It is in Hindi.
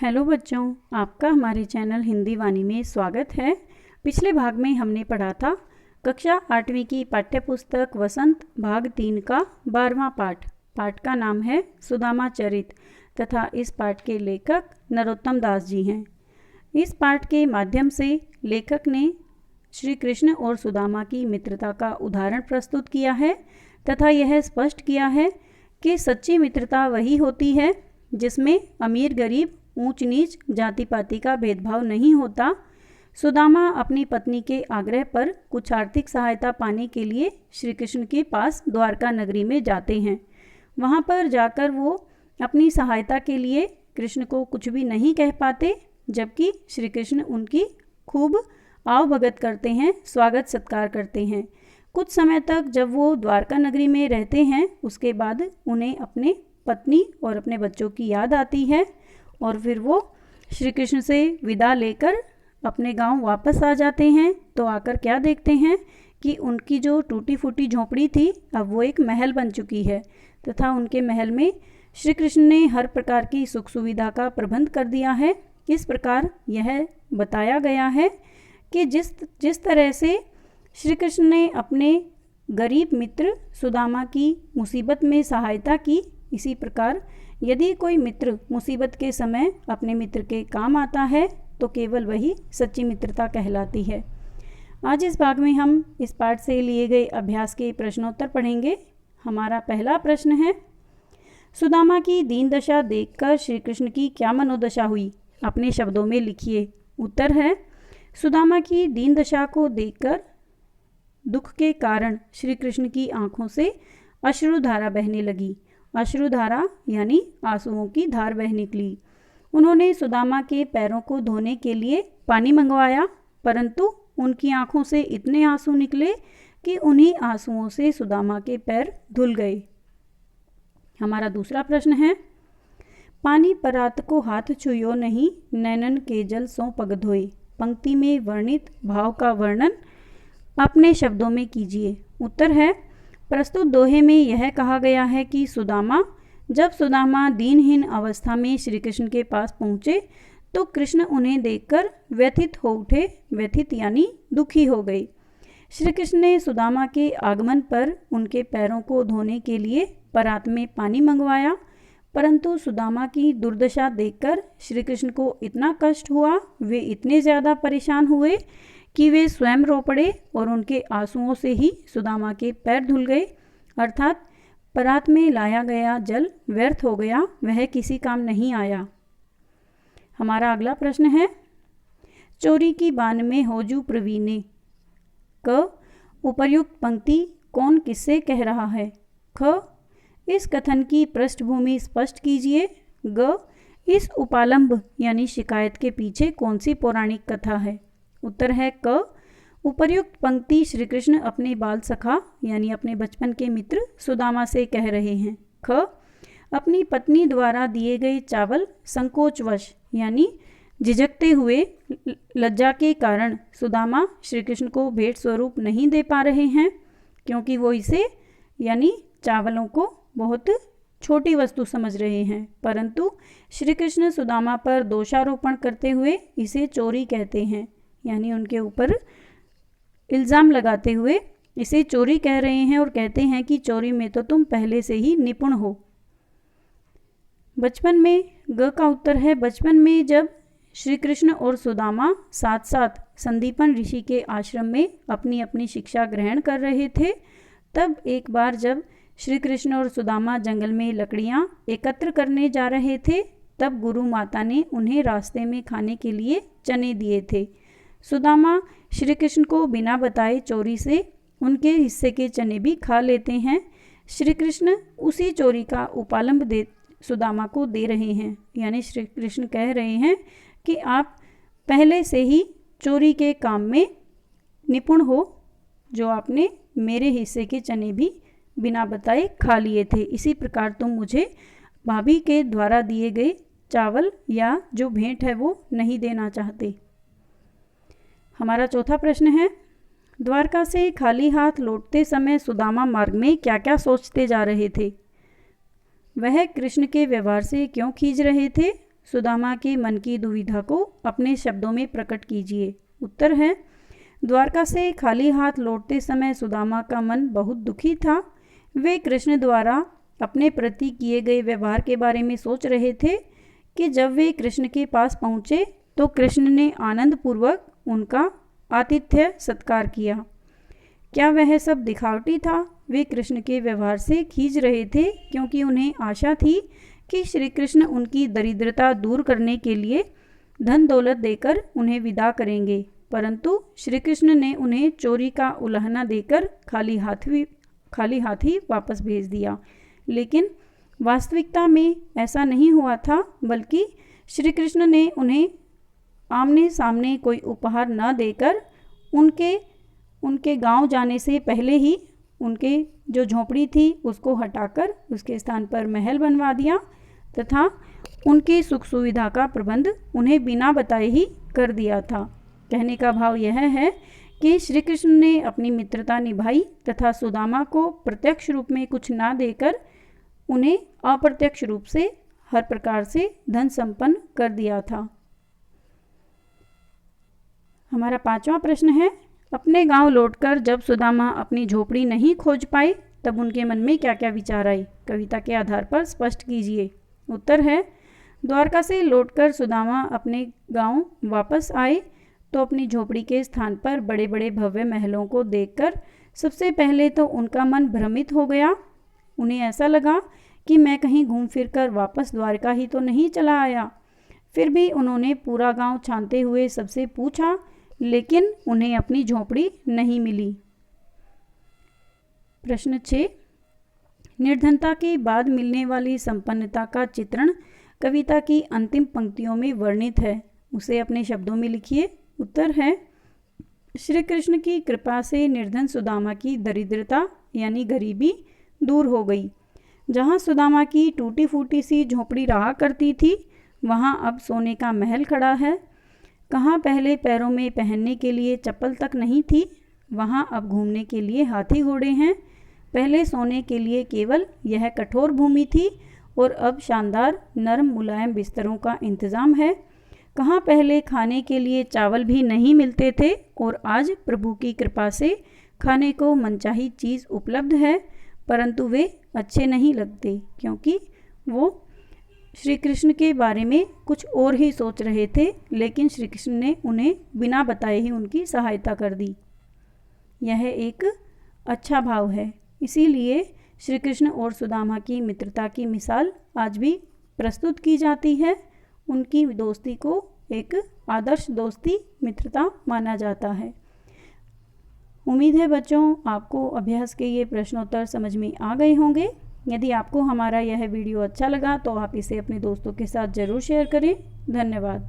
हेलो बच्चों, आपका हमारे चैनल हिंदी वाणी में स्वागत है। पिछले भाग में हमने पढ़ा था कक्षा 8वीं की पाठ्य पुस्तक वसंत भाग 3 का 12वां पाठ। पाठ का नाम है सुदामा चरित तथा इस पाठ के लेखक नरोत्तम दास जी हैं। इस पाठ के माध्यम से लेखक ने श्री कृष्ण और सुदामा की मित्रता का उदाहरण प्रस्तुत किया है तथा यह स्पष्ट किया है कि सच्ची मित्रता वही होती है जिसमें अमीर गरीब ऊंच नीच जाति पाति का भेदभाव नहीं होता। सुदामा अपनी पत्नी के आग्रह पर कुछ आर्थिक सहायता पाने के लिए श्री कृष्ण के पास द्वारका नगरी में जाते हैं। वहां पर जाकर वो अपनी सहायता के लिए कृष्ण को कुछ भी नहीं कह पाते, जबकि श्री कृष्ण उनकी खूब आवभगत करते हैं, स्वागत सत्कार करते हैं। कुछ समय तक जब वो द्वारका नगरी में रहते हैं, उसके बाद उन्हें अपने पत्नी और अपने बच्चों की याद आती है और फिर वो श्री कृष्ण से विदा लेकर अपने गांव वापस आ जाते हैं। तो आकर क्या देखते हैं कि उनकी जो टूटी फूटी झोंपड़ी थी अब वो एक महल बन चुकी है तथा उनके महल में श्री कृष्ण ने हर प्रकार की सुख सुविधा का प्रबंध कर दिया है। इस प्रकार यह बताया गया है कि जिस तरह से श्री कृष्ण ने अपने गरीब मित्र सुदामा की मुसीबत में सहायता की, इसी प्रकार यदि कोई मित्र मुसीबत के समय अपने मित्र के काम आता है तो केवल वही सच्ची मित्रता कहलाती है। आज इस भाग में हम इस पाठ से लिए गए अभ्यास के प्रश्नोत्तर पढ़ेंगे। हमारा पहला प्रश्न है, सुदामा की दीन दशा देखकर श्री कृष्ण की क्या मनोदशा हुई? अपने शब्दों में लिखिए। उत्तर है, सुदामा की दीन दशा को देखकर दुख के कारण श्री कृष्ण की आंखों से अश्रुधारा बहने लगी। अश्रुधारा यानी आंसुओं की धार बह निकली। उन्होंने सुदामा के पैरों को धोने के लिए पानी मंगवाया, परंतु उनकी आंखों से इतने आंसू निकले कि उन्हीं आंसुओं से सुदामा के पैर धुल गए। हमारा दूसरा प्रश्न है, पानी परात को हाथ छुयो नहीं, नैनन के जल सो पग धोए। पंक्ति में वर्णित भाव का वर्णन अपने शब्दों में कीजिए। उत्तर है, प्रस्तुत दोहे में यह कहा गया है कि जब सुदामा दीनहीन अवस्था में श्री कृष्ण के पास पहुँचे तो कृष्ण उन्हें देखकर व्यथित हो उठे। व्यथित यानी दुखी हो गए। श्री कृष्ण ने सुदामा के आगमन पर उनके पैरों को धोने के लिए परात में पानी मंगवाया, परंतु सुदामा की दुर्दशा देखकर श्री कृष्ण को इतना कष्ट हुआ, वे इतने ज़्यादा परेशान हुए कि वे स्वयं रो पड़े और उनके आंसुओं से ही सुदामा के पैर धुल गए। अर्थात परात में लाया गया जल व्यर्थ हो गया, वह किसी काम नहीं आया। हमारा अगला प्रश्न है, चोरी की बान में होजू प्रवीणे। क उपर्युक्त पंक्ति कौन किससे कह रहा है? ख इस कथन की पृष्ठभूमि स्पष्ट कीजिए। ग इस उपालंब यानी शिकायत के पीछे कौन सी पौराणिक कथा है? उत्तर है क उपर्युक्त पंक्ति श्री कृष्ण अपने बाल सखा यानी अपने बचपन के मित्र सुदामा से कह रहे हैं। ख अपनी पत्नी द्वारा दिए गए चावल संकोचवश यानी झिझकते हुए लज्जा के कारण सुदामा श्री कृष्ण को भेंट स्वरूप नहीं दे पा रहे हैं, क्योंकि वो इसे यानी चावलों को बहुत छोटी वस्तु समझ रहे हैं। परंतु श्री कृष्ण सुदामा पर दोषारोपण करते हुए इसे चोरी कहते हैं, यानी उनके ऊपर इल्ज़ाम लगाते हुए इसे चोरी कह रहे हैं और कहते हैं कि चोरी में तो तुम पहले से ही निपुण हो। बचपन में ग का उत्तर है, बचपन में जब श्री कृष्ण और सुदामा साथ साथ संदीपन ऋषि के आश्रम में अपनी अपनी शिक्षा ग्रहण कर रहे थे, तब एक बार जब श्री कृष्ण और सुदामा जंगल में लकड़ियाँ एकत्र करने जा रहे थे, तब गुरु माता ने उन्हें रास्ते में खाने के लिए चने दिए थे। सुदामा श्री कृष्ण को बिना बताए चोरी से उनके हिस्से के चने भी खा लेते हैं। श्री कृष्ण उसी चोरी का उपालंब सुदामा को दे रहे हैं, यानी श्री कृष्ण कह रहे हैं कि आप पहले से ही चोरी के काम में निपुण हो, जो आपने मेरे हिस्से के चने भी बिना बताए खा लिए थे। इसी प्रकार तुम मुझे भाभी के द्वारा दिए गए चावल या जो भेंट है वो नहीं देना चाहते। हमारा चौथा प्रश्न है, द्वारका से खाली हाथ लौटते समय सुदामा मार्ग में क्या क्या सोचते जा रहे थे? वह कृष्ण के व्यवहार से क्यों खींच रहे थे? सुदामा के मन की दुविधा को अपने शब्दों में प्रकट कीजिए। उत्तर है, द्वारका से खाली हाथ लौटते समय सुदामा का मन बहुत दुखी था। वे कृष्ण द्वारा अपने प्रति किए गए व्यवहार के बारे में सोच रहे थे कि जब वे कृष्ण के पास पहुँचे तो कृष्ण ने आनंदपूर्वक उनका आतिथ्य सत्कार किया। क्या वह सब दिखावटी था? वे कृष्ण के व्यवहार से खींच रहे थे क्योंकि उन्हें आशा थी कि श्री कृष्ण उनकी दरिद्रता दूर करने के लिए धन दौलत देकर उन्हें विदा करेंगे, परंतु श्री कृष्ण ने उन्हें चोरी का उलाहना देकर खाली हाथ ही वापस भेज दिया। लेकिन वास्तविकता में ऐसा नहीं हुआ था, बल्कि श्री कृष्ण ने उन्हें आमने सामने कोई उपहार न देकर उनके गांव जाने से पहले ही उनके जो झोपड़ी थी उसको हटाकर उसके स्थान पर महल बनवा दिया तथा उनकी सुख सुविधा का प्रबंध उन्हें बिना बताए ही कर दिया था। कहने का भाव यह है कि श्री कृष्ण ने अपनी मित्रता निभाई तथा सुदामा को प्रत्यक्ष रूप में कुछ ना देकर उन्हें अप्रत्यक्ष रूप से हर प्रकार से धन संपन्न कर दिया था। हमारा 5वां प्रश्न है, अपने गांव लौटकर जब सुदामा अपनी झोपड़ी नहीं खोज पाए तब उनके मन में क्या क्या विचार आए? कविता के आधार पर स्पष्ट कीजिए। उत्तर है, द्वारका से लौटकर सुदामा अपने गांव वापस आए तो अपनी झोपड़ी के स्थान पर बड़े बड़े भव्य महलों को देखकर सबसे पहले तो उनका मन भ्रमित हो गया। उन्हें ऐसा लगा कि मैं कहीं घूम फिर कर वापस द्वारका ही तो नहीं चला आया। फिर भी उन्होंने पूरा गांव छानते हुए सबसे पूछा, लेकिन उन्हें अपनी झोपड़ी नहीं मिली। प्रश्न 6, निर्धनता के बाद मिलने वाली संपन्नता का चित्रण कविता की अंतिम पंक्तियों में वर्णित है, उसे अपने शब्दों में लिखिए। उत्तर है, श्री कृष्ण की कृपा से निर्धन सुदामा की दरिद्रता यानी गरीबी दूर हो गई। जहाँ सुदामा की टूटी फूटी सी झोपड़ी रहा करती थी वहाँ अब सोने का महल खड़ा है। कहाँ पहले पैरों में पहनने के लिए चप्पल तक नहीं थी, वहाँ अब घूमने के लिए हाथी घोड़े हैं। पहले सोने के लिए केवल यह कठोर भूमि थी और अब शानदार नरम मुलायम बिस्तरों का इंतज़ाम है। कहाँ पहले खाने के लिए चावल भी नहीं मिलते थे और आज प्रभु की कृपा से खाने को मनचाही चीज़ उपलब्ध है, परंतु वे अच्छे नहीं लगते क्योंकि वो श्री कृष्ण के बारे में कुछ और ही सोच रहे थे, लेकिन श्री कृष्ण ने उन्हें बिना बताए ही उनकी सहायता कर दी। यह एक अच्छा भाव है, इसीलिए श्री कृष्ण और सुदामा की मित्रता की मिसाल आज भी प्रस्तुत की जाती है। उनकी दोस्ती को एक आदर्श दोस्ती मित्रता माना जाता है। उम्मीद है बच्चों आपको अभ्यास के ये प्रश्नोत्तर समझ में आ गए होंगे। यदि आपको हमारा यह वीडियो अच्छा लगा तो आप इसे अपने दोस्तों के साथ ज़रूर शेयर करें। धन्यवाद।